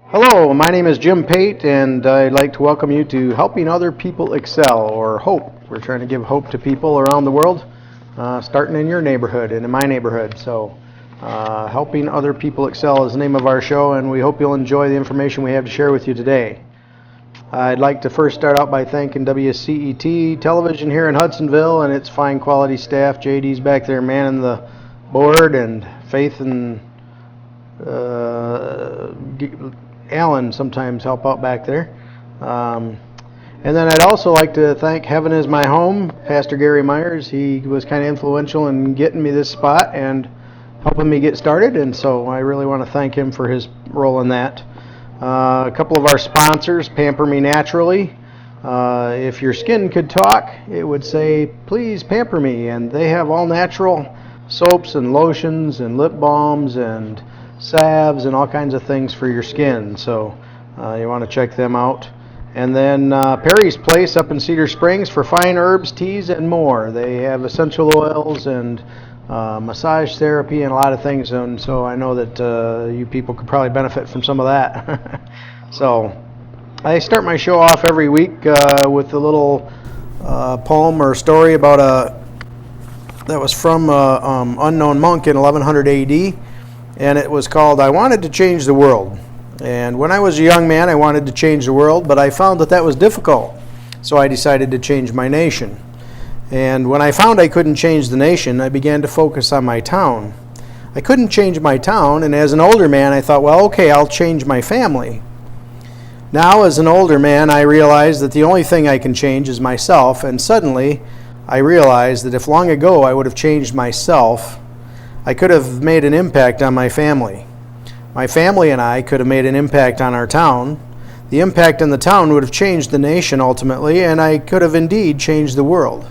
Hello, my name is Jim Pate, and I'd like to welcome you to Helping Other People Excel, or HOPE. We're trying to give hope to people around the world, starting in your neighborhood and in my neighborhood. So, Helping Other People Excel is the name of our show, and we hope you'll enjoy the information we have to share with you today. I'd like to first start out by thanking WCET Television here in Hudsonville and its fine quality staff. JD's back there manning the board, and Faith and Alan sometimes help out back there. And then I'd also like to thank Heaven is My Home, Pastor Gary Myers. He was kind of influential in getting me this spot and helping me get started, and so I really want to thank him for his role in that. A couple of our sponsors, Pamper Me Naturally. If your skin could talk, it would say, please pamper me. And they have all natural soaps and lotions and lip balms and salves and all kinds of things for your skin. So you want to check them out. And then Perry's Place up in Cedar Springs for fine herbs, teas, and more. They have essential oils and massage therapy and a lot of things, and so I know that you people could probably benefit from some of that. So I start my show off every week with a little poem or story about that was from unknown monk in 1100 AD, and it was called I Wanted to Change the World. And when I was a young man, I wanted to change the world, but I found that was difficult, so I decided to change my nation. And when I found I couldn't change the nation, I began to focus on my town. I couldn't change my town, and as an older man, I thought, well, okay, I'll change my family. Now, as an older man, I realized that the only thing I can change is myself, and suddenly I realized that if long ago I would have changed myself, I could have made an impact on my family. My family and I could have made an impact on our town. The impact on the town would have changed the nation ultimately, and I could have indeed changed the world.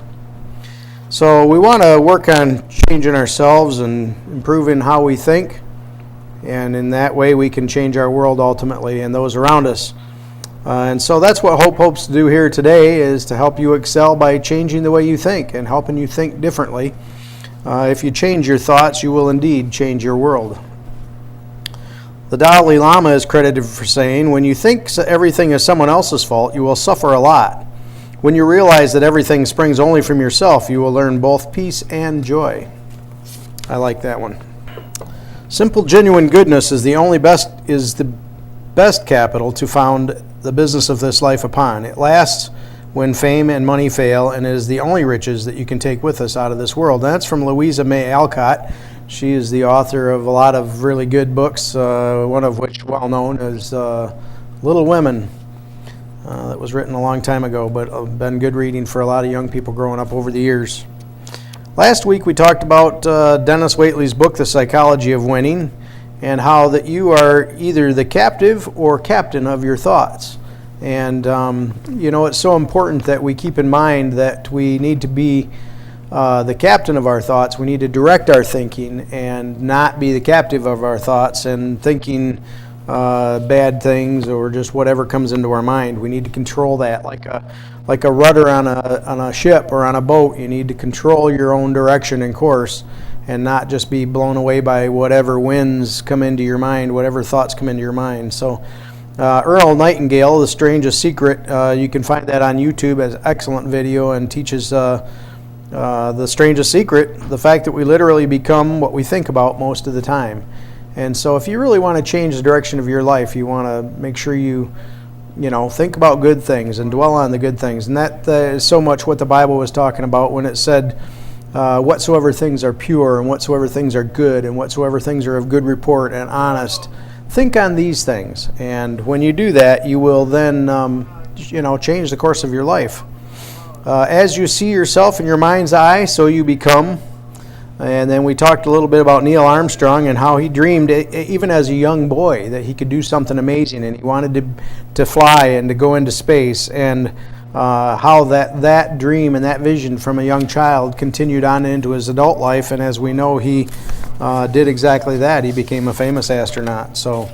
So we want to work on changing ourselves and improving how we think, and in that way we can change our world ultimately and those around us. And so that's what Hope hopes to do here today, is to help you excel by changing the way you think and helping you think differently. If you change your thoughts, you will indeed change your world. The Dalai Lama is credited for saying, when you think everything is someone else's fault, you will suffer a lot. When you realize that everything springs only from yourself, you will learn both peace and joy. I like that one. Simple, genuine goodness is the best capital to found the business of this life upon. It lasts when fame and money fail, and it is the only riches that you can take with us out of this world. And that's from Louisa May Alcott. She is the author of a lot of really good books, one of which well known is Little Women. That was written a long time ago, but been good reading for a lot of young people growing up over the years. Last week we talked about Dennis Waitley's book, The Psychology of Winning, and how that you are either the captive or captain of your thoughts. And, it's so important that we keep in mind that we need to be the captain of our thoughts. We need to direct our thinking and not be the captive of our thoughts and thinking bad things or just whatever comes into our mind. We need to control that like a rudder on a ship or on a boat. You need to control your own direction and course and not just be blown away by whatever winds come into your mind, whatever thoughts come into your mind. So Earl Nightingale, The Strangest Secret, you can find that on YouTube as an excellent video, and teaches the strangest secret, the fact that we literally become what we think about most of the time. And so if you really want to change the direction of your life, you want to make sure you think about good things and dwell on the good things. And that is so much what the Bible was talking about when it said, whatsoever things are pure and whatsoever things are good and whatsoever things are of good report and honest, think on these things. And when you do that, you will then, change the course of your life. As you see yourself in your mind's eye, so you become. And then we talked a little bit about Neil Armstrong and how he dreamed, even as a young boy, that he could do something amazing, and he wanted to fly and to go into space, and how that dream and that vision from a young child continued on into his adult life. And as we know, he did exactly that. He became a famous astronaut. So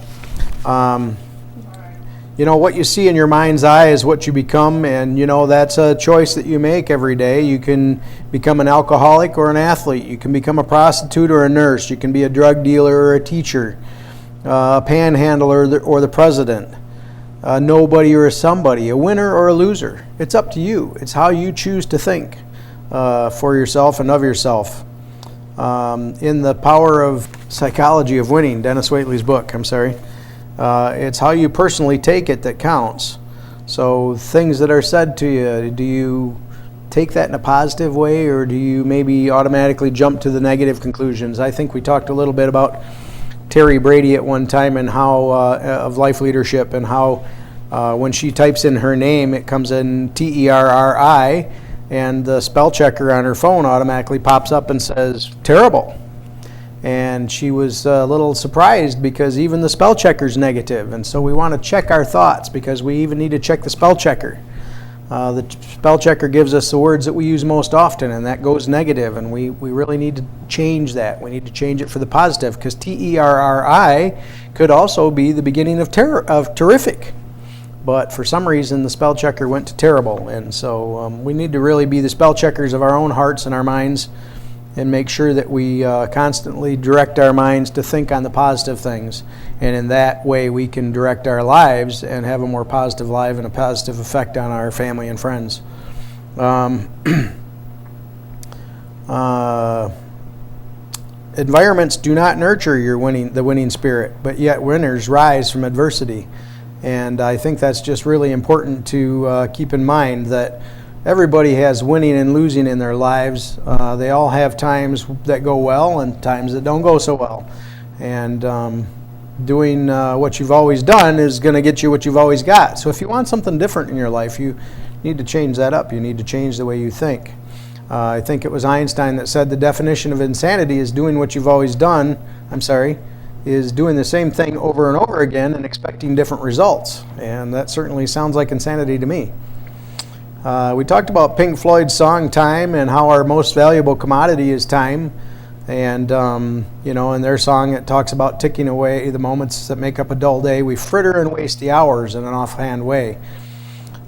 what you see in your mind's eye is what you become, and that's a choice that you make every day. You can become an alcoholic or an athlete. You can become a prostitute or a nurse. You can be a drug dealer or a teacher. a panhandler or the president, a nobody or a somebody, a winner or a loser. It's up to you. It's how you choose to think for yourself and of yourself. In The Power of Psychology of Winning, Dennis Waitley's book, it's how you personally take it that counts. So things that are said to you, do you take that in a positive way, or do you maybe automatically jump to the negative conclusions? I think we talked a little bit about Terry Brady at one time and how of life leadership, and how when she types in her name, it comes in Terri, and the spell checker on her phone automatically pops up and says terrible. And she was a little surprised because even the spell checker's negative, and so we want to check our thoughts because we even need to check the spell checker. The spell checker gives us the words that we use most often, and that goes negative, and we really need to change that. We need to change it for the positive, because Terri could also be the beginning of terrific. But for some reason, the spell checker went to terrible, and so we need to really be the spell checkers of our own hearts and our minds, and make sure that we constantly direct our minds to think on the positive things. And in that way, we can direct our lives and have a more positive life and a positive effect on our family and friends. Environments do not nurture the winning spirit, but yet winners rise from adversity. And I think that's just really important to keep in mind, that everybody has winning and losing in their lives. They all have times that go well and times that don't go so well. And doing what you've always done is going to get you what you've always got. So if you want something different in your life, you need to change that up. You need to change the way you think. I think it was Einstein that said the definition of insanity is doing what you've always done. Is doing the same thing over and over again and expecting different results. And that certainly sounds like insanity to me. We talked about Pink Floyd's song Time, and how our most valuable commodity is time. And, in their song it talks about ticking away the moments that make up a dull day. We fritter and waste the hours in an offhand way.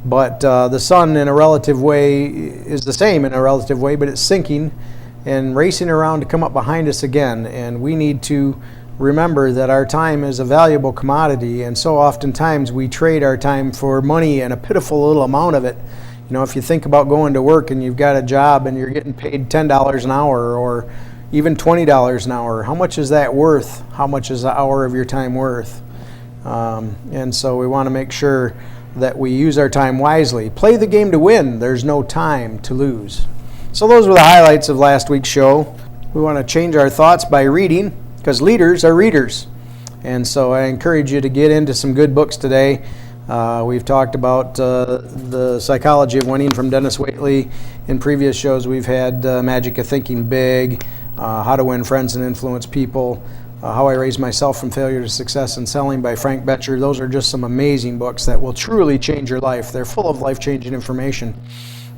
But the sun in a relative way is the same in a relative way, but it's sinking and racing around to come up behind us again. And we need to remember that our time is a valuable commodity, and so oftentimes we trade our time for money and a pitiful little amount of it. If you think about going to work and you've got a job and you're getting paid $10 an hour or even $20 an hour, how much is that worth? How much is an hour of your time worth? And so we want to make sure that we use our time wisely. Play the game to win. There's no time to lose. So those were the highlights of last week's show. We want to change our thoughts by reading, because leaders are readers. And so I encourage you to get into some good books today. We've talked about The Psychology of Winning from Dennis Waitley. In previous shows, we've had Magic of Thinking Big, How to Win Friends and Influence People, How I Raised Myself from Failure to Success in Selling by Frank Betcher. Those are just some amazing books that will truly change your life. They're full of life-changing information.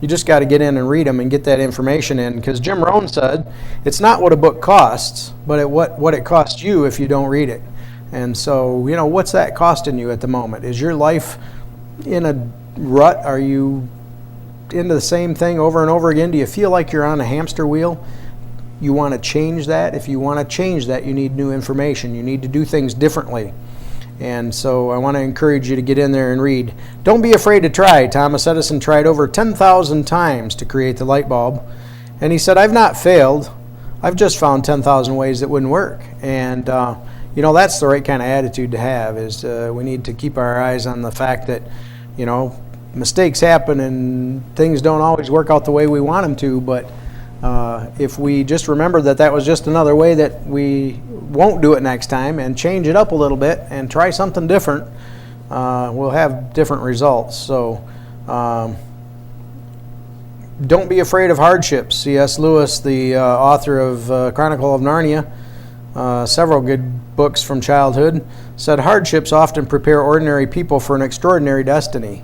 You just got to get in and read them and get that information in, because Jim Rohn said, it's not what a book costs, but what it costs you if you don't read it. And so, what's that costing you at the moment? Is your life in a rut? Are you into the same thing over and over again? Do you feel like you're on a hamster wheel? You want to change that? If you want to change that, you need new information. You need to do things differently. And so I want to encourage you to get in there and read. Don't be afraid to try. Thomas Edison tried over 10,000 times to create the light bulb. And he said, I've not failed. I've just found 10,000 ways that wouldn't work. And, that's the right kind of attitude to have, is we need to keep our eyes on the fact that, mistakes happen and things don't always work out the way we want them to. But if we just remember that was just another way, that we won't do it next time and change it up a little bit and try something different, we'll have different results. So don't be afraid of hardships. C.S. Lewis, the author of Chronicle of Narnia, several good books from childhood, said hardships often prepare ordinary people for an extraordinary destiny.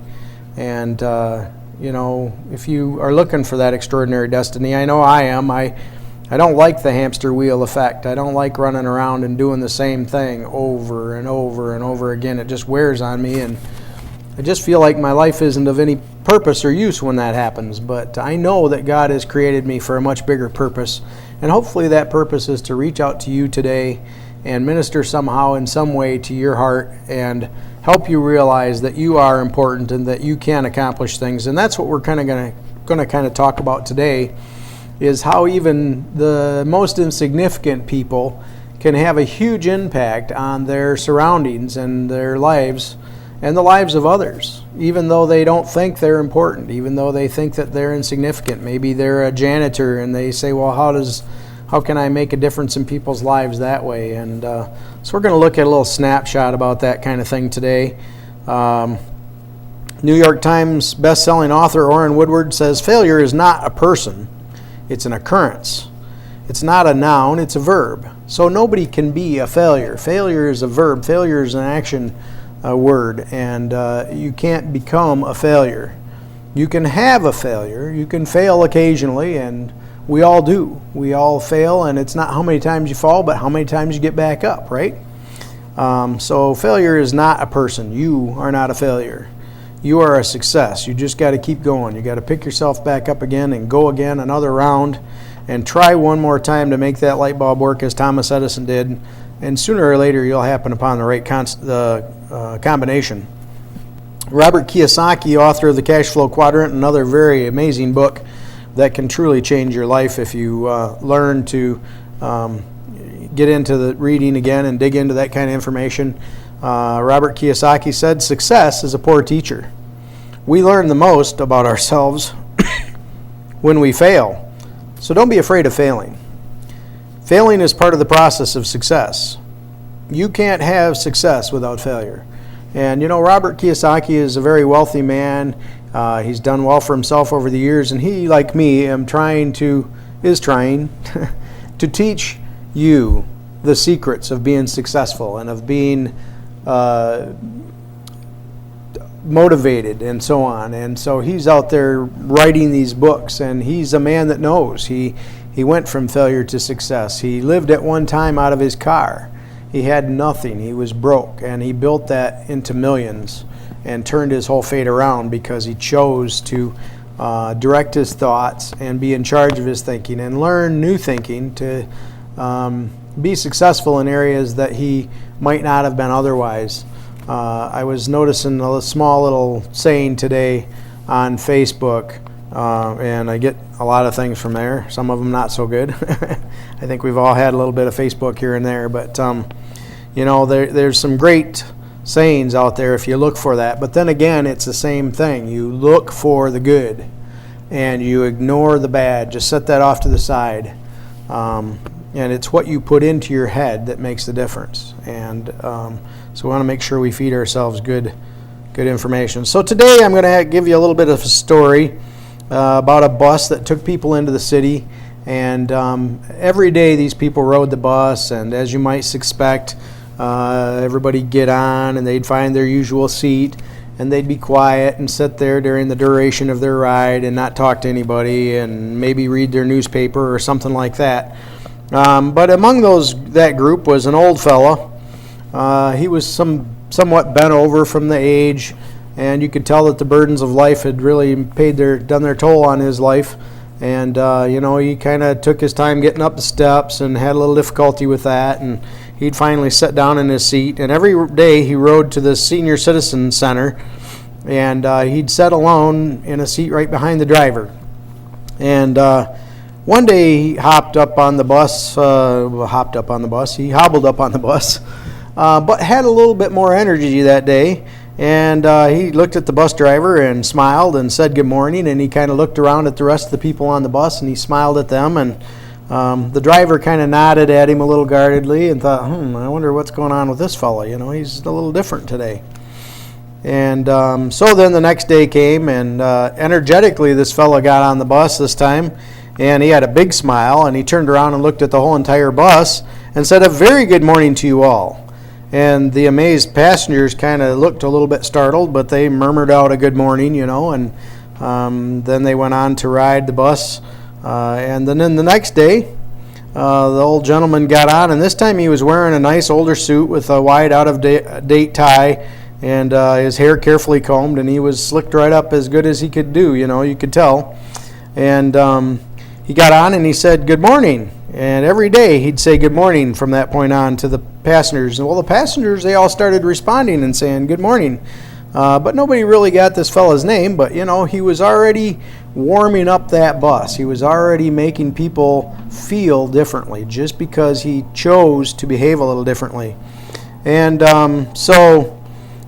And if you are looking for that extraordinary destiny, I know I am. I don't like the hamster wheel effect. I don't like running around and doing the same thing over and over and over again. It just wears on me, and I just feel like my life isn't of any purpose or use when that happens. But I know that God has created me for a much bigger purpose, and hopefully that purpose is to reach out to you today and minister somehow in some way to your heart and help you realize that you are important and that you can accomplish things. And that's what we're kind of going to kind of talk about today, is how even the most insignificant people can have a huge impact on their surroundings and their lives and the lives of others, even though they don't think they're important, even though they think that they're insignificant. Maybe they're a janitor and they say, well, how can I make a difference in people's lives that way? And so we're going to look at a little snapshot about that kind of thing today. New York Times best-selling author Orrin Woodward says, failure is not a person, it's an occurrence. It's not a noun, it's a verb. So nobody can be a failure. Failure is a verb. Failure is an action word, and you can't become a failure. You can have a failure. You can fail occasionally, and we all do. We all fail, and it's not how many times you fall, but how many times you get back up, right? So failure is not a person. You are not a failure. You are a success. You just got to keep going. You got to pick yourself back up again and go again another round and try one more time to make that light bulb work as Thomas Edison did. And sooner or later, you'll happen upon the right combination. Robert Kiyosaki, author of The Cash Flow Quadrant, another very amazing book that can truly change your life if you learn to get into the reading again and dig into that kind of information. Robert Kiyosaki said, success is a poor teacher. We learn the most about ourselves when we fail. So don't be afraid of failing. Failing is part of the process of success. You can't have success without failure. And Robert Kiyosaki is a very wealthy man. He's done well for himself over the years, and he, like me, is trying to teach you the secrets of being successful and of being motivated and so on. And so he's out there writing these books, and he's a man that knows. He went from failure to success. He lived at one time out of his car. He had nothing. He was broke, and he built that into millions and turned his whole fate around because he chose to direct his thoughts and be in charge of his thinking and learn new thinking to be successful in areas that he might not have been otherwise. I was noticing a small little saying today on Facebook, and I get a lot of things from there, some of them not so good. I think we've all had a little bit of Facebook here and there, but there's some great sayings out there if you look for that. But then again, it's the same thing. You look for the good and you ignore the bad. Just set that off to the side. And it's what you put into your head that makes the difference. And so we want to make sure we feed ourselves good information. So today I'm going to give you a little bit of a story about a bus that took people into the city. And every day these people rode the bus, and as you might expect, everybody get on and they'd find their usual seat, and they'd be quiet and sit there during the duration of their ride and not talk to anybody and maybe read their newspaper or something like that. But among that group was an old fella. He was somewhat bent over from the age, and you could tell that the burdens of life had really done their toll on his life. And, he kind of took his time getting up the steps and had a little difficulty with that. And he'd finally sit down in his seat. And every day he rode to the senior citizen center, and he'd sit alone in a seat right behind the driver. And one day he hobbled up on the bus, but had a little bit more energy that day. And he looked at the bus driver and smiled and said good morning, and he kind of looked around at the rest of the people on the bus and he smiled at them, and the driver kind of nodded at him a little guardedly and thought, I wonder what's going on with this fellow. He's a little different today. And so then the next day came, and energetically this fellow got on the bus this time, and he had a big smile, and he turned around and looked at the whole entire bus and said, a very good morning to you all. And the amazed passengers kind of looked a little bit startled, but they murmured out a good morning, and then they went on to ride the bus. And then the next day, the old gentleman got on, and this time he was wearing a nice older suit with a wide out-of-date tie and his hair carefully combed, and he was slicked right up as good as he could do, you could tell. And he got on and he said, good morning. And every day he'd say good morning from that point on to the passengers. Well, the passengers, they all started responding and saying, "Good morning." But nobody really got this fella's name, but he was already warming up that bus. He was already making people feel differently just because he chose to behave a little differently. And so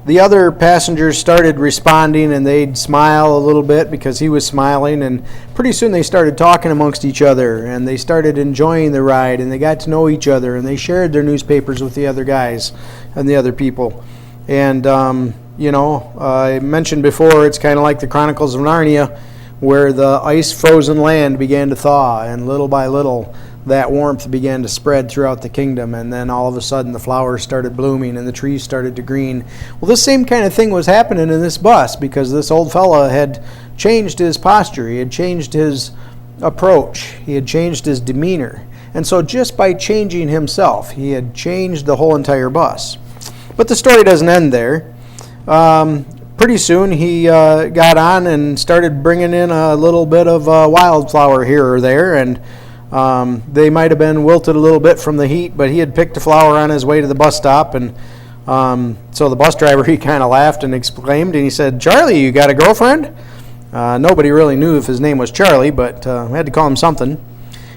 the other passengers started responding, and they'd smile a little bit because he was smiling, and pretty soon they started talking amongst each other, and they started enjoying the ride, and they got to know each other, and they shared their newspapers with the other guys and the other people. And I mentioned before, it's kind of like the Chronicles of Narnia, where the ice-frozen land began to thaw, and little by little that warmth began to spread throughout the kingdom, and then all of a sudden the flowers started blooming and the trees started to green. Well, this same kind of thing was happening in this bus because this old fella had changed his posture, he had changed his approach, he had changed his demeanor. And so just by changing himself, he had changed the whole entire bus. But the story doesn't end there. Pretty soon he got on and started bringing in a little bit of wildflower here or there, and they might have been wilted a little bit from the heat, but he had picked a flower on his way to the bus stop, and so the bus driver, he kind of laughed and exclaimed, and he said, "Charlie, you got a girlfriend?" Nobody really knew if his name was Charlie, but we had to call him something.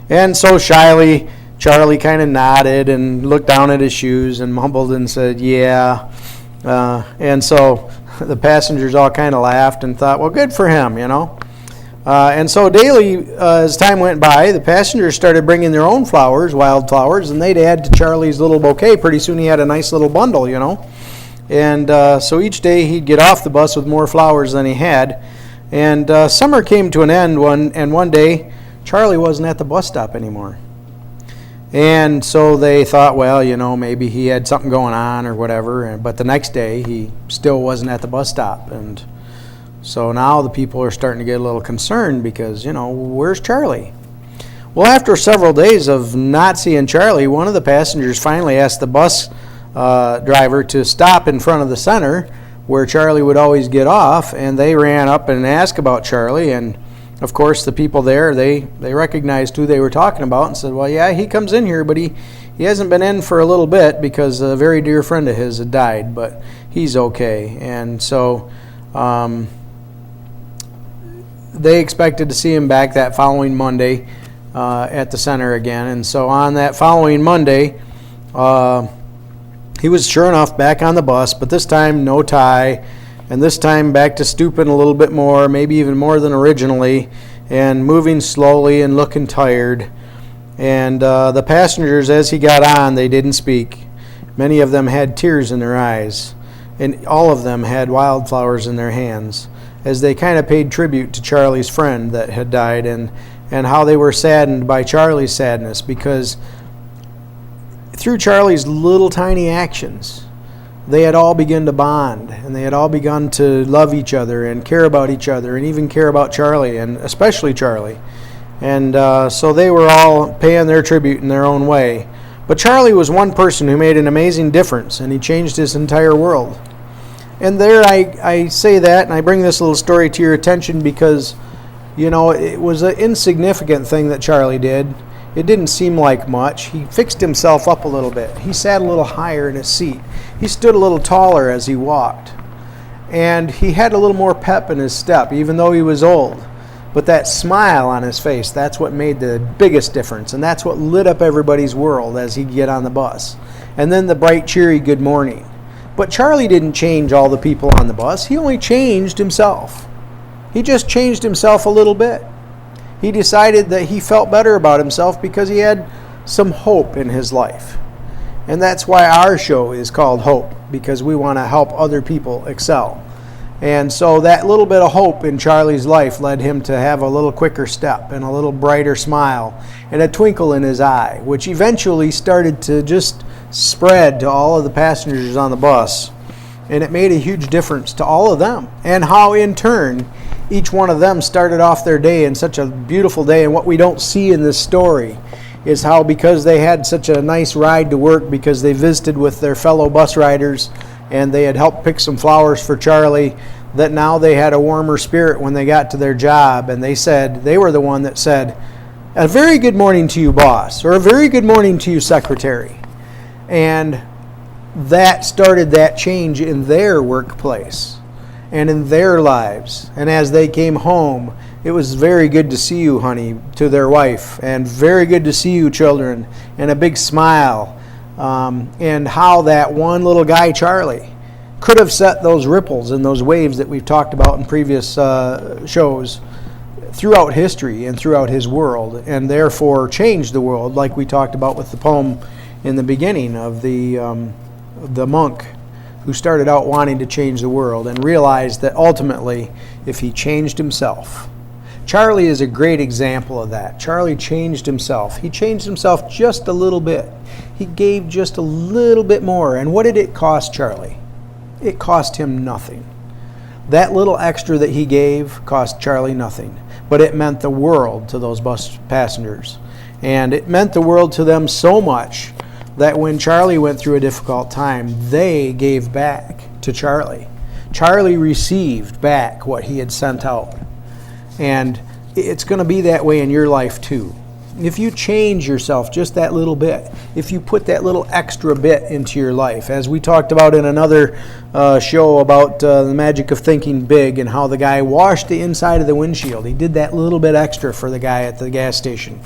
And so shyly, Charlie kind of nodded and looked down at his shoes and mumbled and said, "Yeah." And so the passengers all kind of laughed and thought, well, good for him, And so daily, as time went by, the passengers started bringing their own flowers, wildflowers, and they'd add to Charlie's little bouquet. Pretty soon he had a nice little bundle, And so each day he'd get off the bus with more flowers than he had. And summer came to an end, and one day Charlie wasn't at the bus stop anymore. And so they thought, well, maybe he had something going on or whatever. But the next day, he still wasn't at the bus stop. And so now the people are starting to get a little concerned because, where's Charlie? Well, after several days of not seeing Charlie, one of the passengers finally asked the bus driver to stop in front of the center where Charlie would always get off. And they ran up and asked about Charlie. And of course, the people there, they recognized who they were talking about and said, well, yeah, he comes in here, but he hasn't been in for a little bit because a very dear friend of his had died, but he's okay. And so they expected to see him back that following Monday at the center again. And so on that following Monday, he was sure enough back on the bus, but this time no tie. And this time back to stooping a little bit more, maybe even more than originally, and moving slowly and looking tired. And the passengers, as he got on, they didn't speak. Many of them had tears in their eyes, and all of them had wildflowers in their hands, as they kind of paid tribute to Charlie's friend that had died, and how they were saddened by Charlie's sadness, because through Charlie's little tiny actions, they had all begun to bond, and they had all begun to love each other and care about each other and even care about Charlie, and especially Charlie. And so they were all paying their tribute in their own way. But Charlie was one person who made an amazing difference, and he changed his entire world. And there I say that, and I bring this little story to your attention because, it was an insignificant thing that Charlie did. It didn't seem like much. He fixed himself up a little bit. He sat a little higher in his seat. He stood a little taller as he walked. And he had a little more pep in his step, even though he was old. But that smile on his face, that's what made the biggest difference. And that's what lit up everybody's world as he'd get on the bus. And then the bright, cheery good morning. But Charlie didn't change all the people on the bus. He only changed himself. He just changed himself a little bit. He decided that he felt better about himself because he had some hope in his life. And that's why our show is called Hope, because we want to help other people excel. And so that little bit of hope in Charlie's life led him to have a little quicker step and a little brighter smile and a twinkle in his eye, which eventually started to just spread to all of the passengers on the bus. And it made a huge difference to all of them, and how in turn each one of them started off their day in such a beautiful day. And what we don't see in this story is how, because they had such a nice ride to work, because they visited with their fellow bus riders and they had helped pick some flowers for Charlie, that now they had a warmer spirit when they got to their job. And they were the one that said, "A very good morning to you, boss," or "A very good morning to you, secretary." And that started that change in their workplace and in their lives. And as they came home, it was very good to see you, honey, to their wife, and very good to see you, children, and a big smile. And how that one little guy, Charlie, could have set those ripples and those waves that we've talked about in previous shows throughout history and throughout his world, and therefore changed the world, like we talked about with the poem in the beginning of the monk who started out wanting to change the world and realized that ultimately, if he changed himself. Charlie is a great example of that. Charlie changed himself. He changed himself just a little bit. He gave just a little bit more. And what did it cost Charlie? It cost him nothing. That little extra that he gave cost Charlie nothing. But it meant the world to those bus passengers. And it meant the world to them so much that when Charlie went through a difficult time, they gave back to Charlie. Charlie received back what he had sent out. And it's going to be that way in your life too. If you change yourself just that little bit, if you put that little extra bit into your life, as we talked about in another show about the magic of thinking big and how the guy washed the inside of the windshield. He did that little bit extra for the guy at the gas station,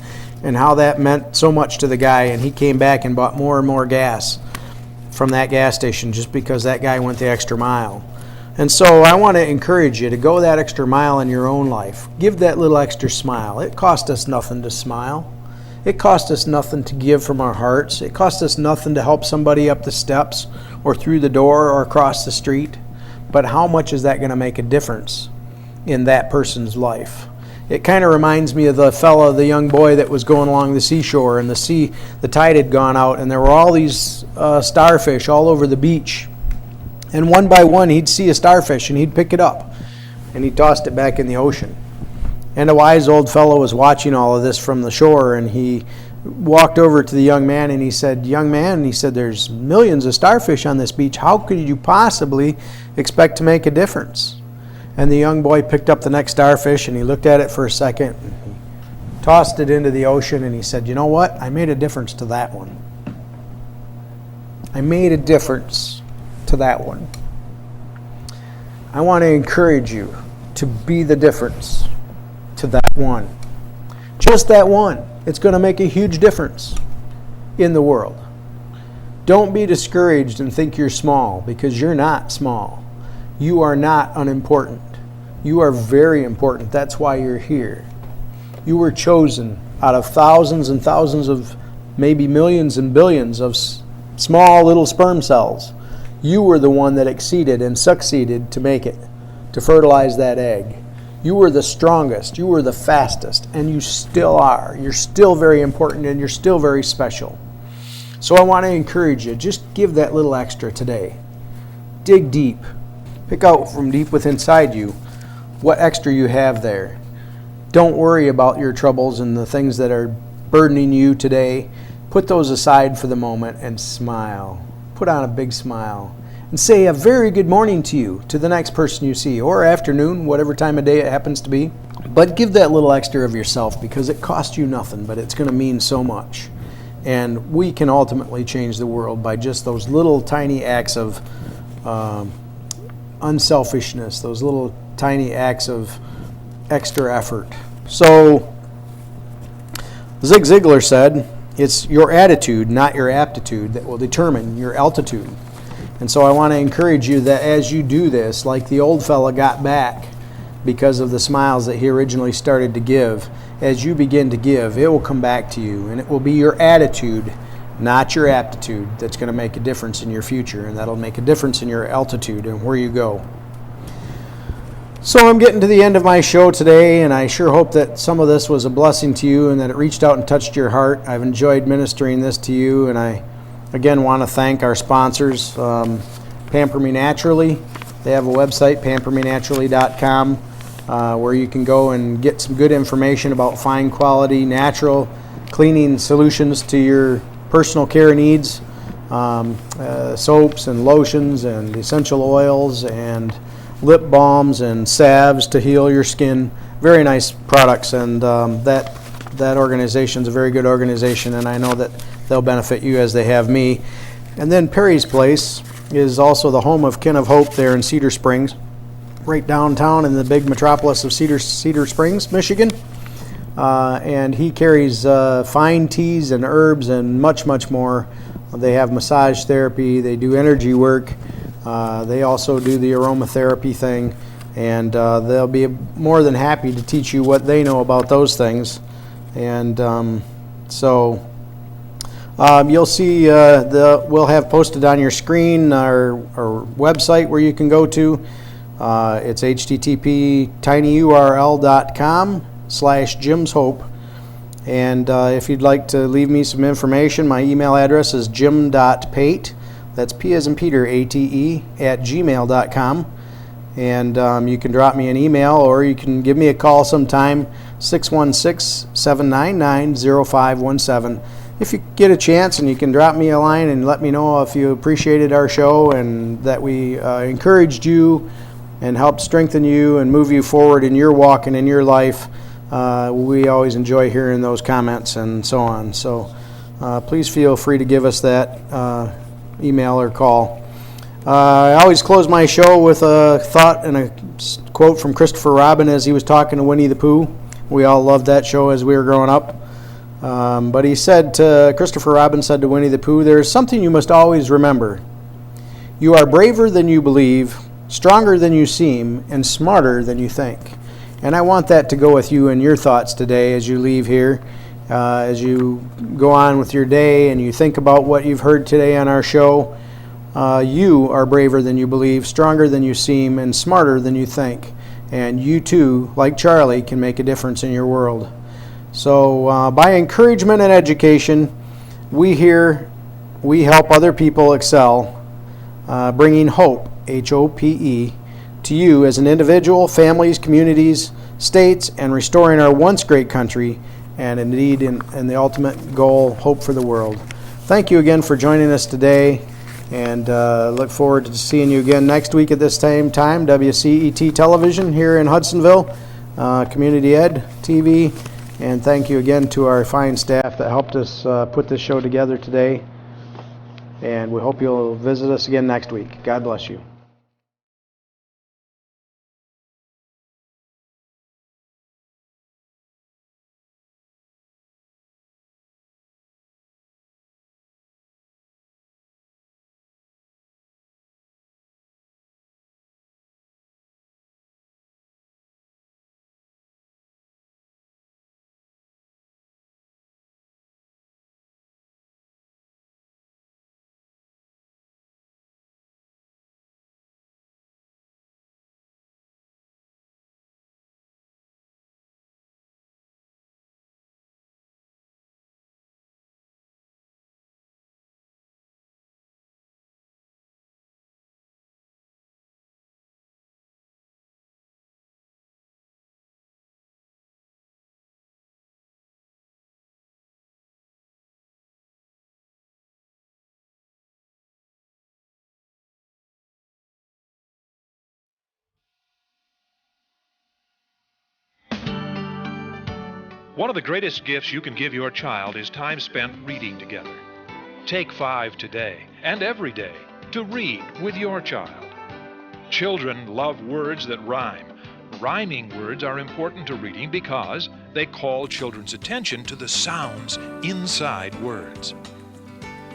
and how that meant so much to the guy, and he came back and bought more and more gas from that gas station just because that guy went the extra mile. And so I want to encourage you to go that extra mile in your own life. Give that little extra smile. It cost us nothing to smile. It cost us nothing to give from our hearts. It cost us nothing to help somebody up the steps or through the door or across the street. But how much is that going to make a difference in that person's life? It kind of reminds me of the young boy that was going along the seashore, and the tide had gone out, and there were all these starfish all over the beach. And one by one, he'd see a starfish, and he'd pick it up, and he tossed it back in the ocean. And a wise old fellow was watching all of this from the shore, and he walked over to the young man, and he said, "Young man," he said, "there's millions of starfish on this beach. How could you possibly expect to make a difference?" And the young boy picked up the next starfish, and he looked at it for a second, and he tossed it into the ocean, and he said, "You know what? I made a difference to that one. I made a difference to that one." I want to encourage you to be the difference to that one. Just that one. It's going to make a huge difference in the world. Don't be discouraged and think you're small, because you're not small. You are not unimportant. You are very important. That's why you're here. You were chosen out of thousands and thousands of, maybe millions and billions of small little sperm cells. You were the one that exceeded and succeeded to make it, to fertilize that egg. You were the strongest, you were the fastest, and you still are. You're still very important, and you're still very special. So I want to encourage you, just give that little extra today. Dig deep. Pick out from deep within inside you what extra you have there. Don't worry about your troubles and the things that are burdening you today. Put those aside for the moment and smile. Put on a big smile and say a very good morning to you, to the next person you see, or afternoon, whatever time of day it happens to be. But give that little extra of yourself, because it costs you nothing, but it's going to mean so much. And we can ultimately change the world by just those little tiny acts of unselfishness, those little tiny acts of extra effort. So Zig Ziglar said, it's your attitude, not your aptitude, that will determine your altitude. And so I want to encourage you that as you do this, like the old fella got back because of the smiles that he originally started to give, as you begin to give, it will come back to you. And it will be your attitude, not your aptitude, that's going to make a difference in your future. And that'll make a difference in your altitude and where you go. So I'm getting to the end of my show today, and I sure hope that some of this was a blessing to you and that it reached out and touched your heart. I've enjoyed ministering this to you, and I again want to thank our sponsors, Pamper Me Naturally. They have a website, pampermenaturally.com, where you can go and get some good information about fine quality, natural cleaning solutions to your personal care needs, soaps and lotions and essential oils and lip balms and salves to heal your skin. Very nice products, and that organization is a very good organization, and I know that they'll benefit you as they have me. And then Perry's Place is also the home of Kin of Hope there in Cedar Springs, right downtown in the big metropolis of Cedar Springs, Michigan. And he carries fine teas and herbs and much, much more. They have massage therapy, they do energy work, they also do the aromatherapy thing, and they'll be more than happy to teach you what they know about those things. And you'll see we'll have posted on your screen our website where you can go to. It's http://tinyurl.com/Jim's Hope. And if you'd like to leave me some information, my email address is jim.pate, that's P as in Peter, ATE, @gmail.com. And you can drop me an email, or you can give me a call sometime, 616-799-0517. If you get a chance, and you can drop me a line and let me know if you appreciated our show and that we encouraged you and helped strengthen you and move you forward in your walk and in your life. We always enjoy hearing those comments and so on. So please feel free to give us that email or call. I always close my show with a thought and a quote from Christopher Robin as he was talking to Winnie the Pooh. We all loved that show as we were growing up. But Christopher Robin said to Winnie the Pooh, "There is something you must always remember. You are braver than you believe, stronger than you seem, and smarter than you think." And I want that to go with you in your thoughts today as you leave here, as you go on with your day and you think about what you've heard today on our show. You are braver than you believe, stronger than you seem, and smarter than you think. And you too, like Charlie, can make a difference in your world. So by encouragement and education, we help other people excel, bringing hope, HOPE, to you as an individual, families, communities, states, and restoring our once great country, and indeed in the ultimate goal, hope for the world. Thank you again for joining us today, and look forward to seeing you again next week at this same time, WCET Television here in Hudsonville, Community Ed TV, and thank you again to our fine staff that helped us put this show together today, and we hope you'll visit us again next week. God bless you. One of the greatest gifts you can give your child is time spent reading together. Take 5 today and every day to read with your child. Children love words that rhyme. Rhyming words are important to reading because they call children's attention to the sounds inside words.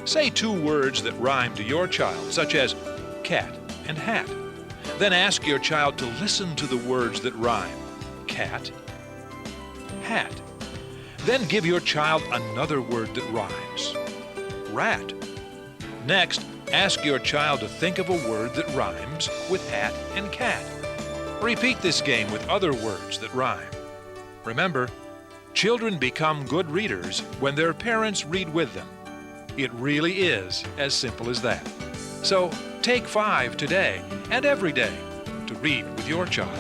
Say 2 words that rhyme to your child, such as cat and hat. Then ask your child to listen to the words that rhyme. Cat, hat. Then give your child another word that rhymes. Rat. Next, ask your child to think of a word that rhymes with hat and cat. Repeat this game with other words that rhyme. Remember, children become good readers when their parents read with them. It really is as simple as that. So take 5 today and every day to read with your child.